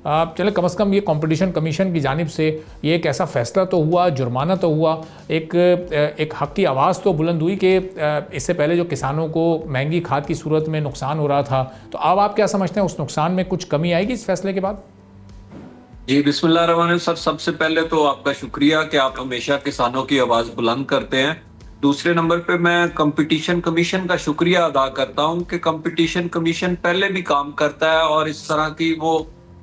चले कम से कम ये कंपटीशन कमीशन की जानिब से ये एक ऐसा फैसला तो हुआ, जुर्माना तो हुआ, एक हक की आवाज़ तो बुलंद हुई कि इससे पहले जो किसानों को महंगी खाद की सूरत में नुकसान हो रहा था, तो अब आप क्या समझते हैं उस नुकसान में कुछ कमी आएगी इस फैसले के बाद? जी बिस्मिल्लाह रहमान सर, सबसे पहले तो आपका शुक्रिया कि आप हमेशा किसानों की आवाज बुलंद करते हैं। दूसरे नंबर पे मैं कंपटीशन कमीशन का शुक्रिया अदा करता हूं कि कंपटीशन कमीशन पहले भी काम करता है और इस तरह की वो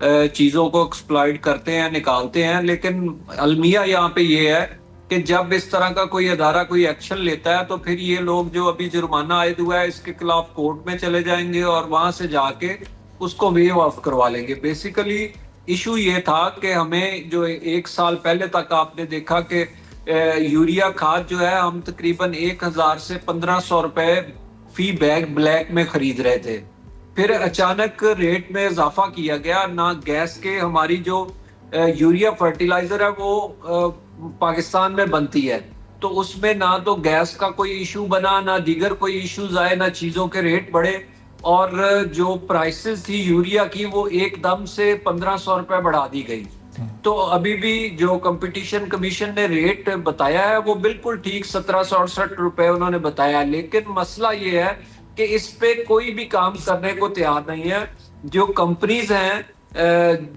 चीजों को एक्सप्लॉइट करते हैं, निकालते हैं। लेकिन अलमिया यहाँ पे ये है कि जब इस तरह का कोई अदारा कोई एक्शन लेता है तो फिर ये लोग जो अभी जुर्माना आयद हुआ है इसके खिलाफ कोर्ट में चले जाएंगे और वहां से जाके उसको वेव ऑफ करवा लेंगे। बेसिकली इशू ये था कि हमें जो 1 साल पहले तक आपने देखा कि यूरिया खाद जो है हम तकरीबन 1000 से 1500 रुपए फी बैग ब्लैक में खरीद रहे थे। फिर अचानक रेट में इजाफा किया गया। ना गैस के, हमारी जो यूरिया फर्टिलाइजर है वो पाकिस्तान में बनती है, तो उसमें ना तो गैस का कोई इशू बना, ना दीगर कोई इश्यूज आए, ना चीजों के रेट बढ़े। और जो प्राइसेस थी यूरिया की वो एकदम से 1500 रुपए बढ़ा दी गई। तो अभी भी जो कंपटीशन कमीशन ने रेट बताया है वो बिल्कुल ठीक 1768 रुपए उन्होंने बताया। लेकिन मसला ये है कि इस पे कोई भी काम करने को तैयार नहीं है। जो कंपनीज हैं,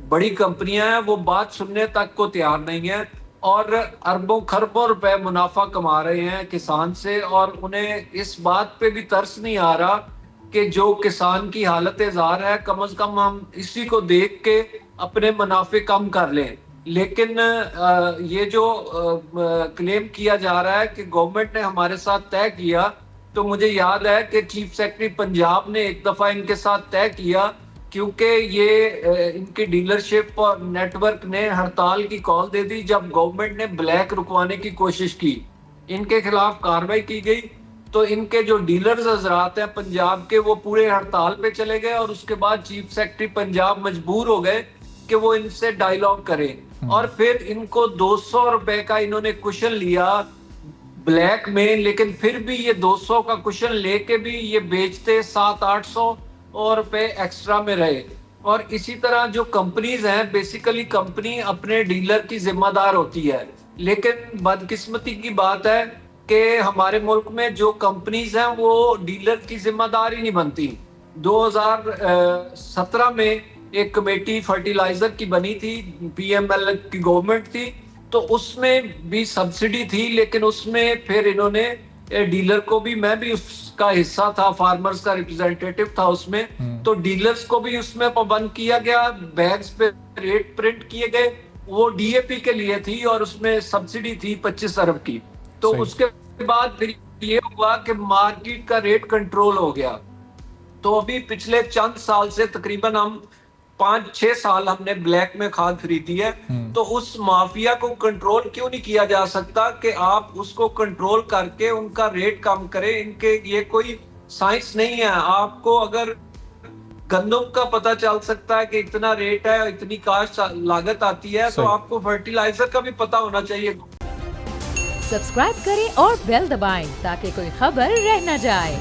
बड़ी कंपनियां हैं, वो बात सुनने तक को तैयार नहीं है और अरबों खरबों रुपए मुनाफा कमा रहे हैं किसान से। और उन्हें इस बात पे भी तरस नहीं आ रहा कि जो किसान की हालत ज़ार है, कम से कम हम इसी को देख के अपने मुनाफे कम कर लें। लेकिन ये जो क्लेम किया जा रहा है कि गवर्नमेंट ने हमारे साथ तय किया, तो मुझे याद है कि चीफ सेक्रेटरी पंजाब ने एक दफा इनके साथ तय किया, क्योंकि ये इनकी डीलरशिप और नेटवर्क ने हड़ताल की कॉल दे दी जब गवर्नमेंट ने ब्लैक रुकवाने की कोशिश की। इनके खिलाफ कार्रवाई की गई तो इनके जो डीलर्स हजरात हैं पंजाब के, वो पूरे हड़ताल पे चले गए और उसके बाद चीफ सेक्रेटरी पंजाब मजबूर हो गए कि वो इनसे डायलॉग करें। और फिर इनको 200 रुपए का इन्होंने कुशन लिया ब्लैक में, लेकिन फिर भी ये 200 का कुशन लेके भी ये बेचते 700-800 और रुपए एक्स्ट्रा में रहे। और इसी तरह जो कंपनीज हैं, बेसिकली कंपनी अपने डीलर की जिम्मेदार होती है। लेकिन बदकिस्मती की बात है कि हमारे मुल्क में जो कंपनीज हैं वो डीलर की जिम्मेदार ही नहीं बनती। 2017 में एक कमेटी फर्टिलाइजर की बनी थी, पीएमएल की गवर्नमेंट थी, तो उसमें भी सब्सिडी थी। लेकिन उसमें फिर इन्होंने डीलर को भी, मैं भी उसका हिस्सा था, फार्मर्स का रिप्रेजेंटेटिव था उसमें, तो डीलर्स को भी उसमें पाबंद किया गया। बैग्स पे रेट प्रिंट किए गए, वो डीएपी के लिए थी और उसमें सब्सिडी थी 25 अरब की। तो उसके बाद फिर ये हुआ कि मार्केट का रेट कंट्रोल हो गया। तो अभी पिछले चंद साल से तकरीबन हम 5-6 साल हमने ब्लैक में खाद खरीदी है। तो उस माफिया को कंट्रोल क्यों नहीं किया जा सकता कि आप उसको कंट्रोल करके उनका रेट कम करें। इनके ये कोई साइंस नहीं है। आपको अगर गंदम का पता चल सकता है कि इतना रेट है, इतनी कास्ट लागत आती है, तो आपको फर्टिलाइजर का भी पता होना चाहिए। सब्सक्राइब करें और बेल दबाएं ताकि कोई खबर रह न जाए।